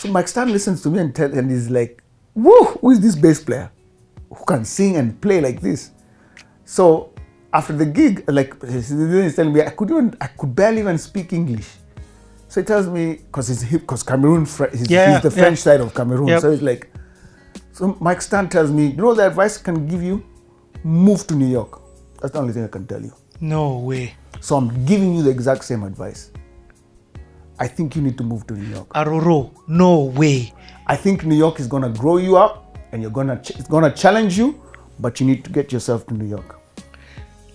So Mike Stan listens to me and he's like, woo, who is this bass player who can sing and play like this? So after the gig, like he's telling me I could barely even speak English. So he tells me, because Cameroon, he's the French side of Cameroon. Yep. So he's like, so Mike Stan tells me, you know the advice I can give you? Move to New York. That's the only thing I can tell you. No way. So I'm giving you the exact same advice. I think you need to move to New York. Aroro, no way. I think New York is gonna grow you up, and it's gonna challenge you, but you need to get yourself to New York.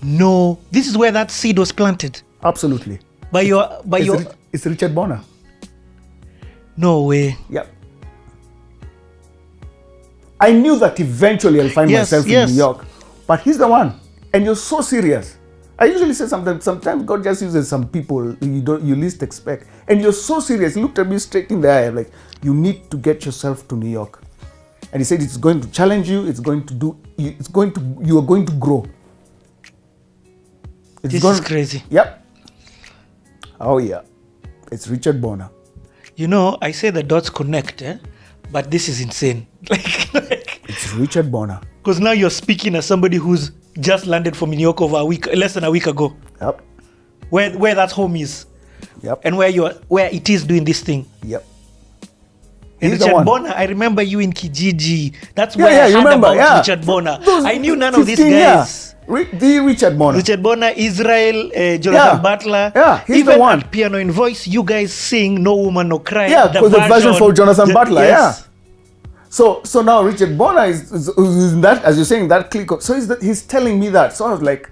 No, this is where that seed was planted. Absolutely. It's Richard Bonner. No way. Yep. I knew that eventually I'll find myself in New York, but he's the one, and you're so serious. I usually say sometimes God just uses some people you least expect, and you're so serious. He looked at me straight in the eye, like, you need to get yourself to New York, and he said it's going to challenge you. You are going to grow. This is crazy. Yep. Oh yeah, it's Richard Bonner. You know, I say the dots connect, but this is insane. It's Richard Bonner. Because now you're speaking as somebody who's just landed from New York less than a week ago. Yep. Where that home is. Yep. And where it is doing this thing. Yep. And Richard Bonner, I remember you in Kijiji. That's where I heard about Richard Bonner. I knew none of these guys. The Richard Bonner. Richard Bonner, Israel, Jonathan Butler. Yeah, he's even the one. At Piano in Voice, you guys sing No Woman No Cry. Yeah, because the version for Jonathan Butler. Yes. Yeah. So now Richard Bonner is in that, as you're saying, that click. So he's telling me that. So I was like,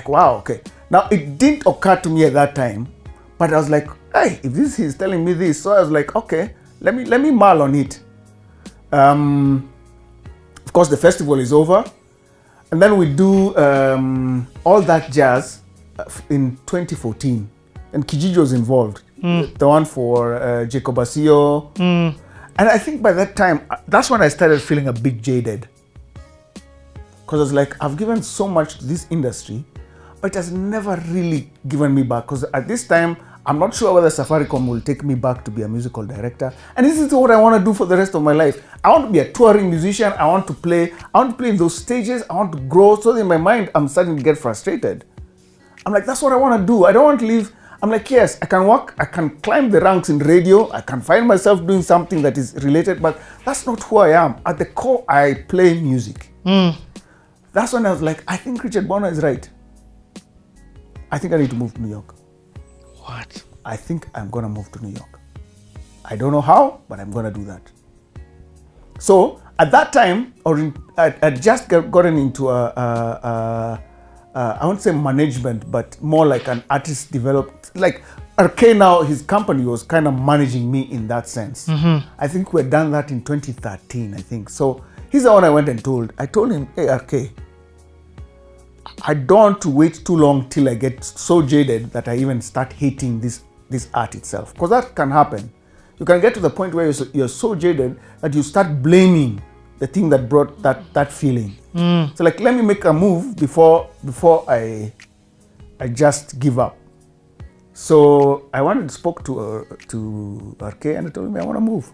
wow, okay. Now it didn't occur to me at that time, but I was like, hey, if he's telling me this, so I was like, okay, let me mull on it. Of course, the festival is over, and then we do All That Jazz in 2014, and Kijiji was involved. The one for Jacob Asio. And I think by that time, that's when I started feeling a bit jaded. Because I was like, I've given so much to this industry, but it has never really given me back. Because at this time, I'm not sure whether Safaricom will take me back to be a musical director. And this is what I want to do for the rest of my life. I want to be a touring musician. I want to play in those stages. I want to grow. So in my mind, I'm starting to get frustrated. I'm like, that's what I want to do. I don't want to leave. I'm like, yes, I can work, I can climb the ranks in radio, I can find myself doing something that is related, but that's not who I am. At the core, I play music. That's when I was like, I think Richard Bonner is right. I think I need to move to New York. What? I think I'm going to move to New York. I don't know how, but I'm going to do that. So at that time, I just gotten into I won't say management, but more like an artist developed, like RK now, his company was kind of managing me in that sense. I think we had done that in 2013, I think. So he's the one I went and told. I told him, hey, RK, I don't want to wait too long till I get so jaded that I even start hating this art itself. Because that can happen. You can get to the point where you're so jaded that you start blaming the thing that brought that feeling. So like, let me make a move before I just give up. So I spoke to RK and I told him I want to move.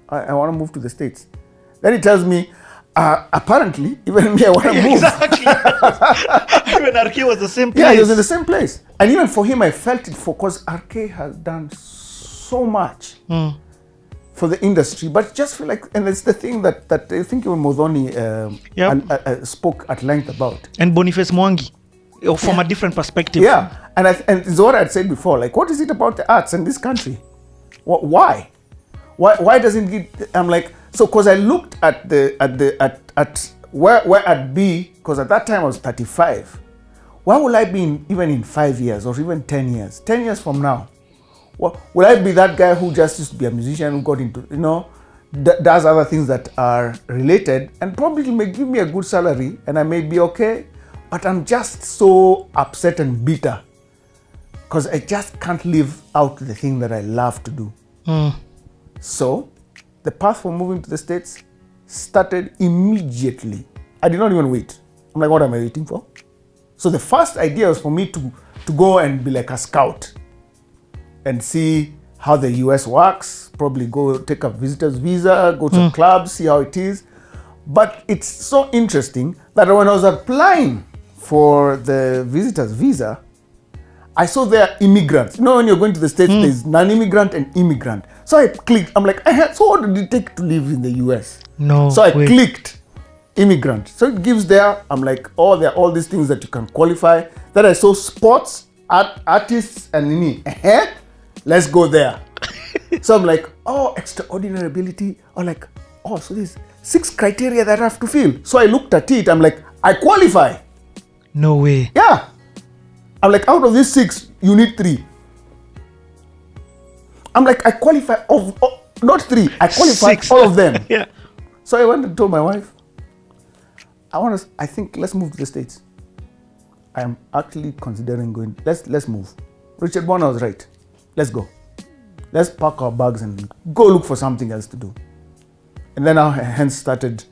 I want to move to the States. Then he tells me, apparently, even me, I want to move. Exactly. Even RK was the same place. Yeah, he was in the same place. And even for him, I felt it because RK has done so much for the industry, but just feel like, and it's the thing that I think even Modoni spoke at length about. And Boniface Mwangi, from a different perspective. Yeah, and it's what I'd said before, like, what is it about the arts in this country? Why doesn't it, I'm like, so because I looked at where I'd be, because at that time I was 35, where will I be even in 5 years or even 10 years? 10 years from now? Will I be that guy who just used to be a musician who got into, does other things that are related and probably may give me a good salary and I may be okay, but I'm just so upset and bitter because I just can't live out the thing that I love to do. So the path for moving to the States started immediately. I did not even wait. I'm like, what am I waiting for? So the first idea was for me to go and be like a scout and see how the US works, probably go take a visitor's visa, go to clubs, see how it is. But it's so interesting that when I was applying for the visitor's visa, I saw there immigrants. You know, when you're going to the States, there's non-immigrant and immigrant. So I clicked. I'm like, so what did it take to live in the US? So I clicked immigrant. So it gives there, I'm like, oh, there are all these things that you can qualify. Then I saw sports, artists, and me. Let's go there. So I'm like, oh, extraordinary ability. Or like, oh, so there's 6 criteria that I have to fill. So I looked at it. I'm like, I qualify. No way. Yeah. I'm like, out of these 6, you need 3. I'm like, I qualify not 3. I qualify 6. All of them. Yeah. So I went and told my wife, I think let's move to the States. I am actually considering going. Let's move. Richard Bonner was right. Let's go. Let's pack our bags and go look for something else to do. And then I hence started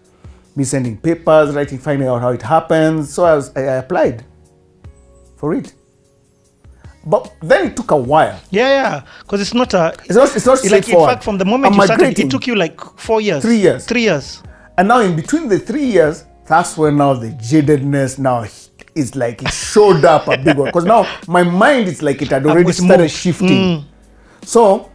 me sending papers, finding out how it happens. So I applied for it. But then it took a while. Yeah, because it's not straightforward. Like, in fact, from the moment you started, it took you like 4 years. 3 years. 3 years. And now in between the 3 years, that's when now the jadedness now is like it showed up a big one. Because now my mind is like it had already started shifting. So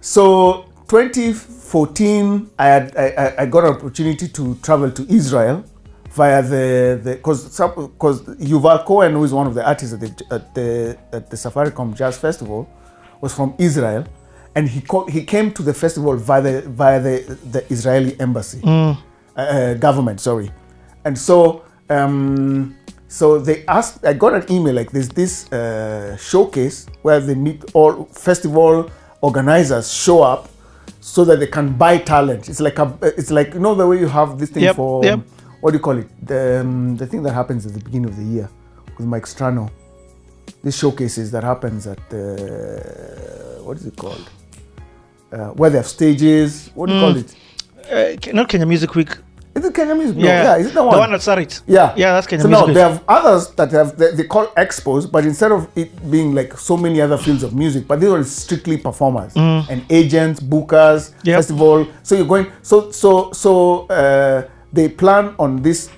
2014, I got an opportunity to travel to Israel via because Yuval Cohen, who is one of the artists at the Safaricom Jazz Festival, was from Israel, and he came to the festival via the Israeli embassy government. Sorry, and so they asked. I got an email like this showcase where they meet all festival organizers show up so that they can buy talent. It's like you know the way you have this thing for. What do you call it? The thing that happens at the beginning of the year with Mike Strano. This showcases that happens at what is it called? Where they have stages. What do you call it? Not Kenya Music Week. Is it Kenya Music Week? Yeah, is it the one? The one at Sarit. Yeah, that's Kenya Music Week. So now they have others that they call expos, but instead of it being like so many other fields of music, but these are strictly performers and agents, bookers, festival. So you're going. They plan on this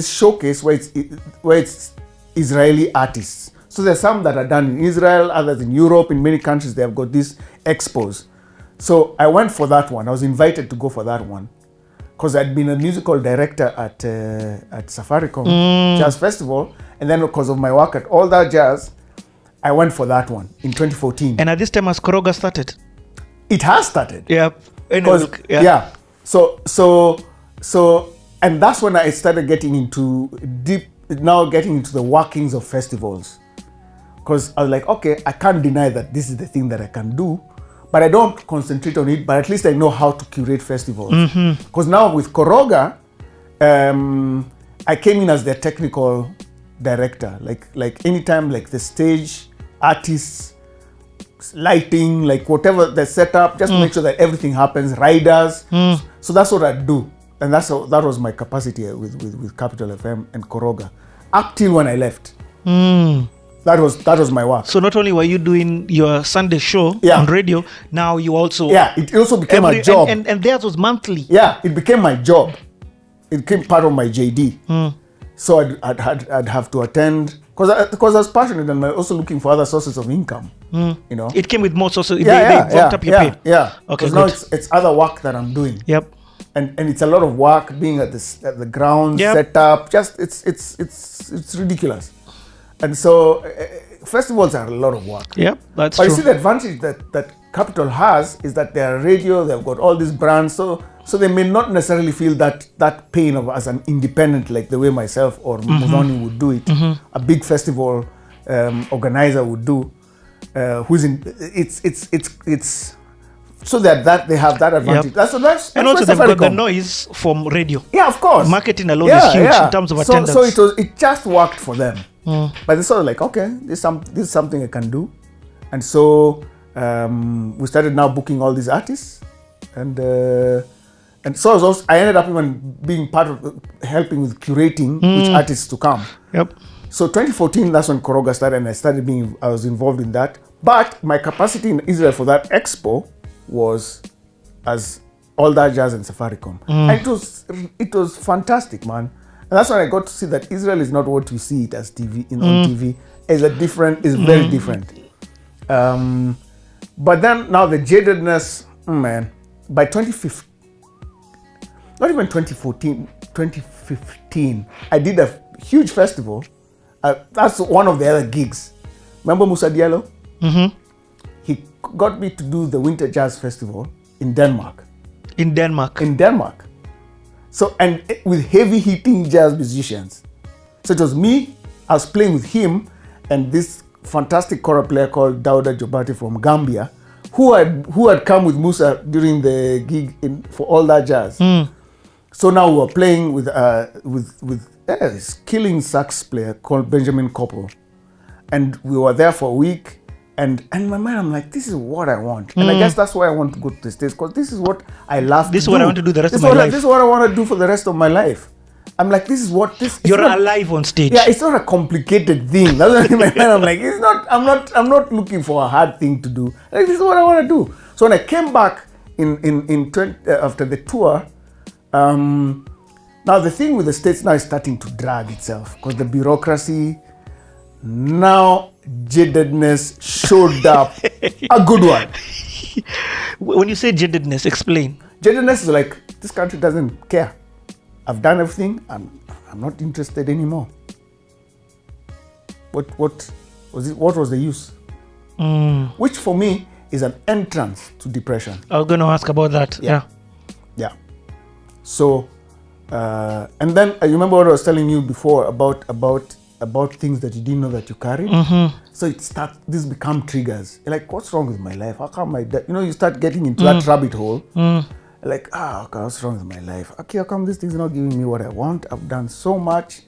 showcase where it's Israeli artists. So there's some that are done in Israel, others in Europe. In many countries, they have got these expos. So I went for that one. I was invited to go for that one because I'd been a musical director at Safaricom Jazz Festival, and then because of my work at All That Jazz, I went for that one in 2014. And at this time, has Koroga started? It has started. Yeah. So. And that's when I started getting into the workings of festivals. Because I was like, okay, I can't deny that this is the thing that I can do, but I don't concentrate on it, but at least I know how to curate festivals. Because now with Koroga, I came in as their technical director. Like anytime, like the stage, artists, lighting, like whatever the setup, just make sure that everything happens, riders. So that's what I do. And that was my capacity with Capital FM and Koroga, up till when I left. That was my work. So not only were you doing your Sunday show on radio, now you also it also became a job. And theirs was monthly. Yeah, it became my job. It became part of my JD. So I'd have to attend because I was passionate and also looking for other sources of income. You know, it came with more sources. They bumped up your pay. Yeah. Okay. Now it's other work that I'm doing. Yep. And it's a lot of work being at the ground, set up. Just it's ridiculous. And so festivals are a lot of work. Yep, that's true. But you see the advantage that Capital has is that they're radio. They've got all these brands, so they may not necessarily feel that pain of as an independent, like the way myself or Mudhoni would do it. A big festival organizer would do. It's so that they have that advantage. That's and also they've got the noise from radio. Yeah, of course. Marketing alone is huge in terms of attendance. So it just worked for them. But it's sort of like, okay, this is something I can do. And so we started now booking all these artists, and so I ended up even being part of helping with curating which artists to come. Yep. So 2014, that's when Koroga started, and I was involved in that. But my capacity in Israel for that expo was as All That Jazz and Safaricom. And it was fantastic, man. And that's when I got to see that Israel is not what we see it as TV on TV. It's very different. But then now the jadedness, man, by 2015, not even 2014, 2015, I did a huge festival. That's one of the other gigs. Remember Musa Diallo? He got me to do the Winter Jazz Festival in Denmark. In Denmark. So, and with heavy hitting jazz musicians. So it was me, I was playing with him and this fantastic kora player called Dauda Jobati from Gambia, who had come with Musa during the gig for All That Jazz. So now we were playing with this killing sax player called Benjamin Koppel. And we were there for a week. And in my mind, I'm like, this is what I want. And I guess that's why I want to go to the States, because this is what I love to do. This is what I want to do the rest of my life. This is what I want to do for the rest of my life. I'm like, this is what this. You're alive on stage. Yeah, it's not a complicated thing. That's what in my mind. I'm like, it's not. I'm not looking for a hard thing to do. Like, this is what I want to do. So when I came back after the tour, now the thing with the States now is starting to drag itself because the bureaucracy. Now jadedness showed up. A good one. When you say jadedness, explain. Jadedness is like, this country doesn't care. I've done everything. I'm not interested anymore. What was it? What was the use? Which for me is an entrance to depression. I was going to ask about that. Yeah. So, and then I remember what I was telling you before about things that you didn't know that you carried. So this become triggers. You're like, what's wrong with my life? How come you start getting into that rabbit hole. Like, okay, what's wrong with my life? Okay, how come this thing's not giving me what I want? I've done so much.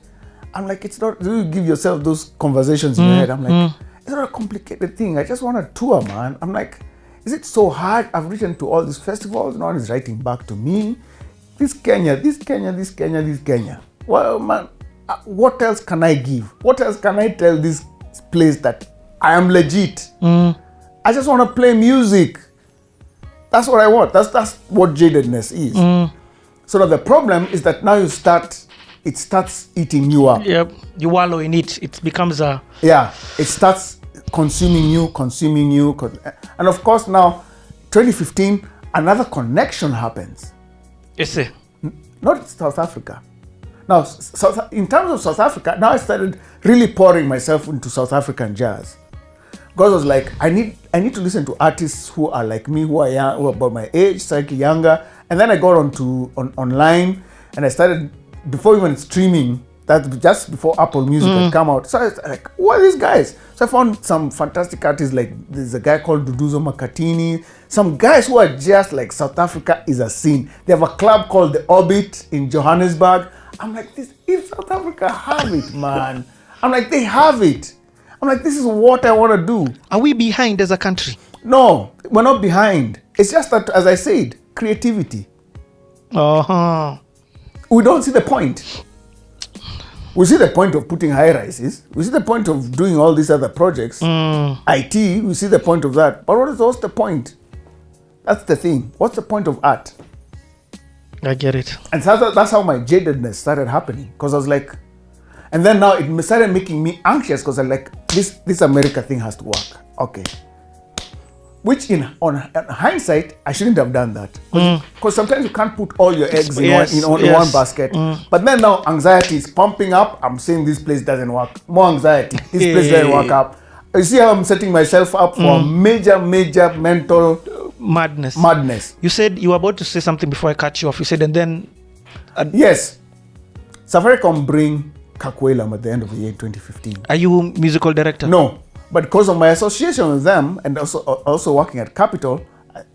I'm like, it's not, you give yourself those conversations in your head. I'm like, it's not a complicated thing. I just want to tour, man. I'm like, is it so hard? I've written to all these festivals. No one is writing back to me. This Kenya. Well, man, what else can I give? What else can I tell this place that I am legit? I just want to play music. That's what I want. That's what jadedness is. So now the problem is that now it starts eating you up. Yep. You wallow in it. It becomes a... Yeah. It starts consuming you. And of course now, 2015, another connection happens. Yes. Not South Africa. Now, in terms of South Africa, now I started really pouring myself into South African jazz. Because I was like, I need to listen to artists who are like me, who are young, who are about my age, slightly younger. And then I got online and I started, before even streaming, that's just before Apple Music had come out. So I was like, who are these guys? So I found some fantastic artists, like there's a guy called Duduzo Makatini, some guys who are just like, South Africa is a scene. They have a club called The Orbit in Johannesburg. I'm like, if South Africa have it, man. I'm like, they have it. I'm like, this is what I want to do. Are we behind as a country? No, we're not behind. It's just that, as I said, creativity. We don't see the point. We see the point of putting high rises. We see the point of doing all these other projects. IT, we see the point of that. But what's the point? That's the thing. What's the point of art? I get it. And that's how my jadedness started happening. Because I was like, and then now it started making me anxious because I'm like, this America thing has to work. Okay. Which on hindsight, I shouldn't have done that. Because sometimes you can't put all your eggs in one basket. But then now anxiety is pumping up. I'm saying this place doesn't work. More anxiety. This place doesn't work up. You see how I'm setting myself up for major mental madness. You said you were about to say something before I cut you off. You said, and then... Yes. Safaricom bring Kakuelam at the end of the year 2015. Are you musical director? No. But because of my association with them and also working at Capital,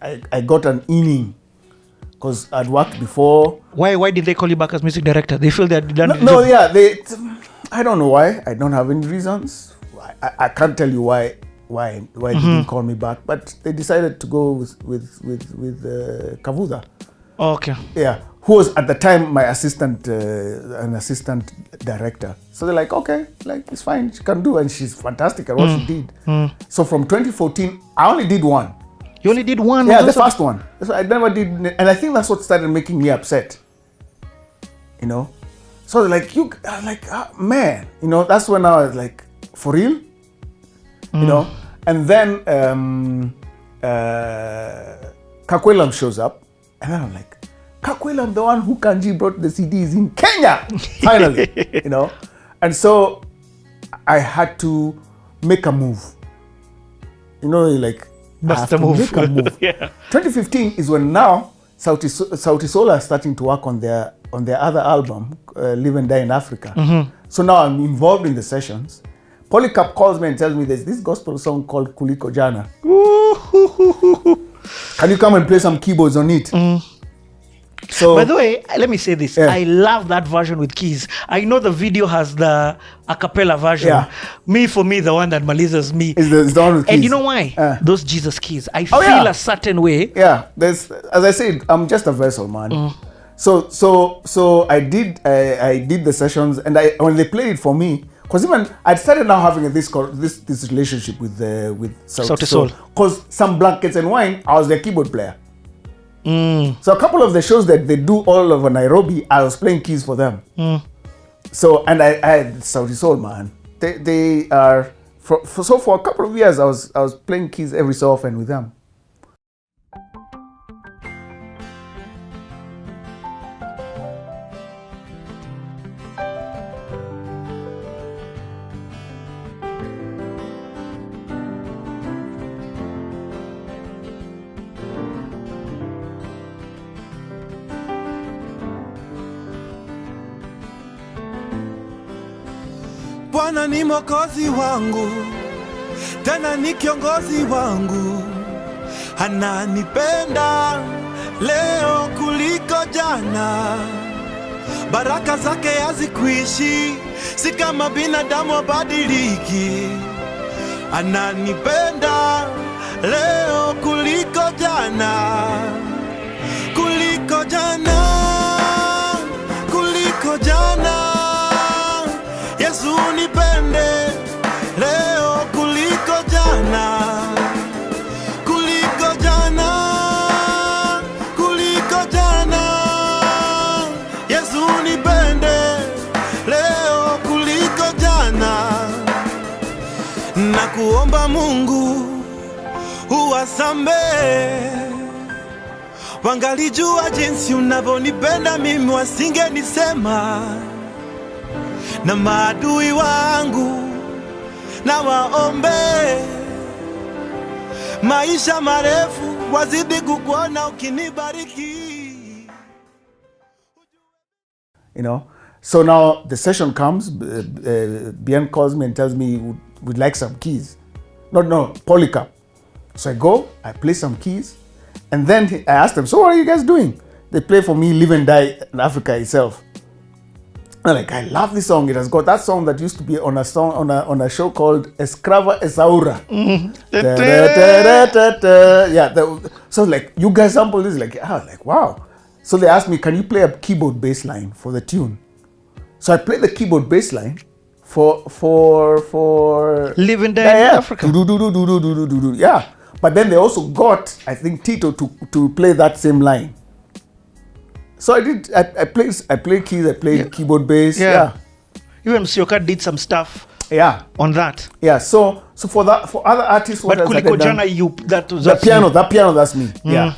I got an inning because I'd worked before. Why did they call you back as music director? They feel they had done I don't know why. I don't have any reasons. I can't tell you why they didn't call me back. But they decided to go with Kavuza. Okay. Yeah, who was at the time my assistant, an assistant director. So they're like, okay, like it's fine, she can do, and she's fantastic at what she did. So from 2014, I only did one. You only did one? Yeah, the first one. So I never did, and I think that's what started making me upset. You know, so like I was like, man, you know, that's when I was like, for real, you know. And then Kakwelam shows up, and then I'm like, Kakwelam, the one who Kanji brought the CDs in Kenya, finally, you know. And so I had to make a move. You know, like, Make a move. Yeah. 2015 is when now Sauti Soul are starting to work on their other album, Live and Die in Africa. So now I'm involved in the sessions. Polycarp calls me and tells me there's this gospel song called Kuliko Jana. Can you come and play some keyboards on it? So, by the way, let me say this. Yeah. I love that version with keys. I know the video has the a cappella version. Yeah. For me, the one that malizes me. Is the one with keys. And you know why? Those Jesus keys. I feel yeah. a certain way. Yeah. There's, as I said, I'm just a vessel, man. So I did the sessions, and when they played it for me, because even I'd started now having this relationship with Sauti Soul. Because some Blankets and Wine, I was their keyboard player. So a couple of the shows that they do all over Nairobi, I was playing keys for them. So, and I had Sauti Soul, man. They are for a couple of years I was playing keys every so often with them. Bwana ni mwokozi wangu, tena ni kiongozi wangu. Ananipenda leo kuliko jana. Baraka zake hazikuishi, si kama binadamu wabadiliki. Ananipenda leo kuliko jana. Kuliko jana, kuliko jana. Yesu nipende leo kuliko jana. Kuliko jana, kuliko jana. Yesu nipende leo kuliko jana. Na kuomba Mungu uwasamehe. Wangalijua jinsi unavyonipenda mimi, wasingenisema. Na maadui wangu na waombe maisha marefu, wazidi kukuona ukinibariki. You know, so now the session comes. Bien calls me and tells me we'd like some keys. No, Polycarp. So I go, I play some keys, and then I asked them, so what are you guys doing? They play for me Live and Die in Africa itself. And like, I love this song. It has got that song that used to be on a show called Escrava Esaura. Yeah. So like, you guys sample this? Like, wow. So they asked me, can you play a keyboard bass line for the tune? So I played the keyboard bass line for Live and Die in Africa. Yeah. But then they also got, I think, Tito to play that same line. So I did. I played keys. I played keyboard bass. Yeah. Even Sioka did some stuff. Yeah. On that. Yeah. So for other artists, what else? But Kuliko Jana, the piano. That's me. Yeah.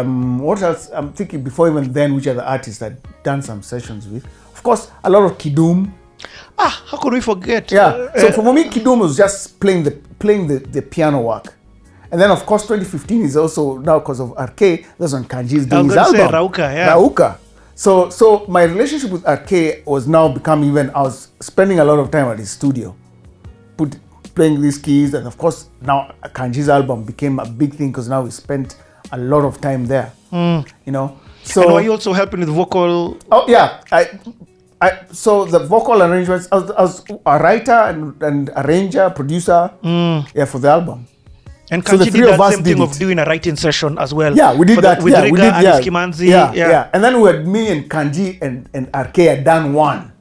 What else? I'm thinking before even then, which other artists I'd done some sessions with. Of course, a lot of Kidum. How could we forget? Yeah. So for me, Kidum was just playing the piano work. And then, of course, 2015 is also now because of RK. That's when Kanji's doing his album. Rauka. So my relationship with RK was now becoming even. I was spending a lot of time at his studio, playing these keys, and of course now Kanji's album became a big thing because now we spent a lot of time there. You know. So and were you also helping with vocal? Oh yeah, so the vocal arrangements. I was a writer and arranger, producer. For the album. And So the Kanji three did of that us same did thing of it. doing a writing session as well. Yeah, we did that. With Yeah, Riga we did. and Yeah, Kimanzi. yeah. And then we had me and Kanji and RK had done one.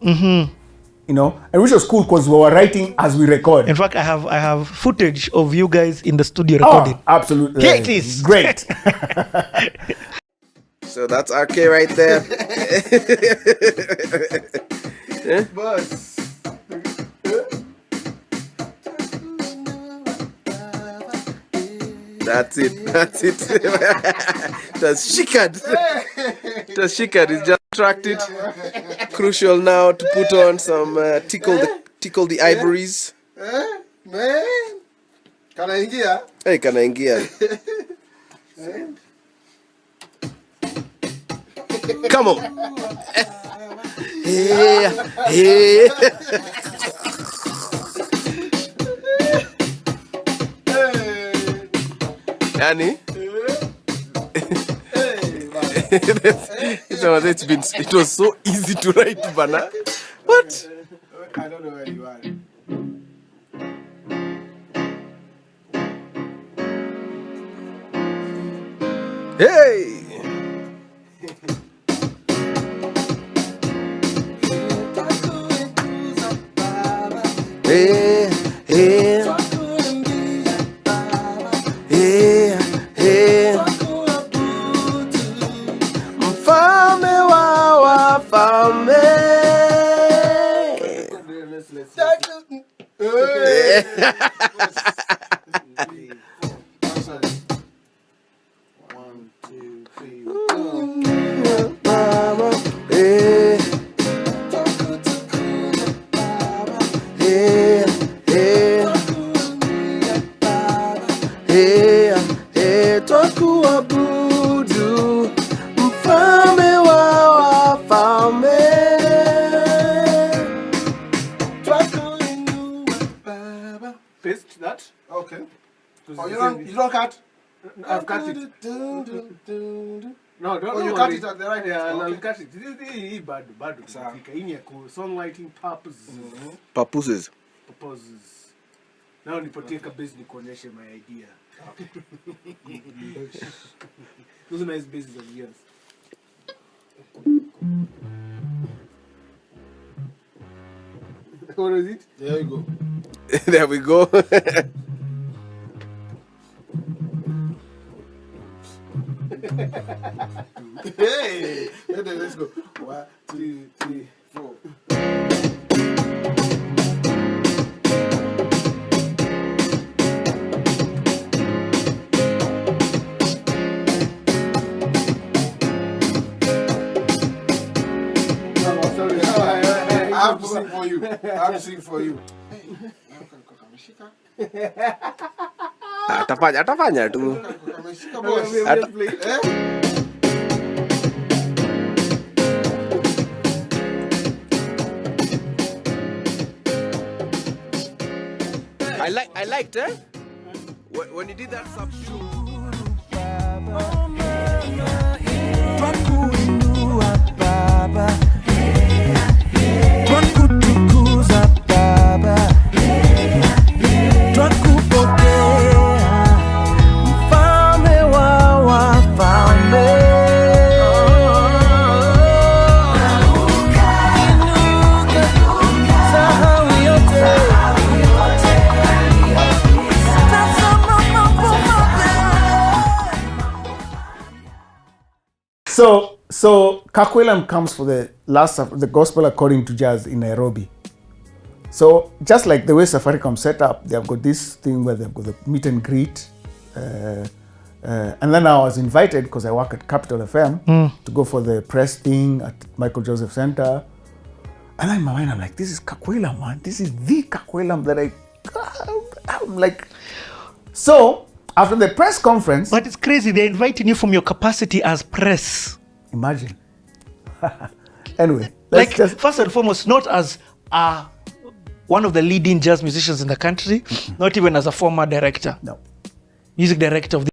You know, and which was cool because we were writing as we record. In fact, I have footage of you guys in the studio recording. Absolutely. Here it is. Great. So that's RK right there. That's it. That's shikad. That's shikad. It's just attracted. Crucial now to put on some tickle the ivories. Man, kanaingia. Hey, kanaingia. Come on. Hey. Yani? It was so easy to write, Bana. What? I don't know where you are. Hey! Hey, hey. Hey, hey. Mfalme wa wafalme. One, two, three. Hey. Hey, hey. Hey, hey, twakuabudu mfalme wa wafalme. Paste that. Okay. Oh, you don't cut? I've cut it. No, don't. Oh, you cut it at the right. Yeah, okay. I'll cut it. This is bad. In songwriting purposes. Papuses. Now nipatie kabisa nikuonyeshe my idea. Those are nice bases of yours. What is it? There we go. There we go. Hey! Let's go. 1, 2, 3, 4. I have to sing for you. Atafanya tu. I liked it. When you did that substitute. So Kakwelam comes for the gospel according to jazz in Nairobi. So just like the way Safaricom set up, they've got this thing where they've got the meet and greet. And then I was invited because I work at Capital FM to go for the press thing at Michael Joseph Center. And then in my mind, I'm like, this is Kakwelam, man. This is the Kakwelam that I'm like. So after the press conference. But it's crazy. They're inviting you from your capacity as press. Imagine. Anyway. First and foremost, not as one of the leading jazz musicians in the country, not even as a former director. No. Music director of the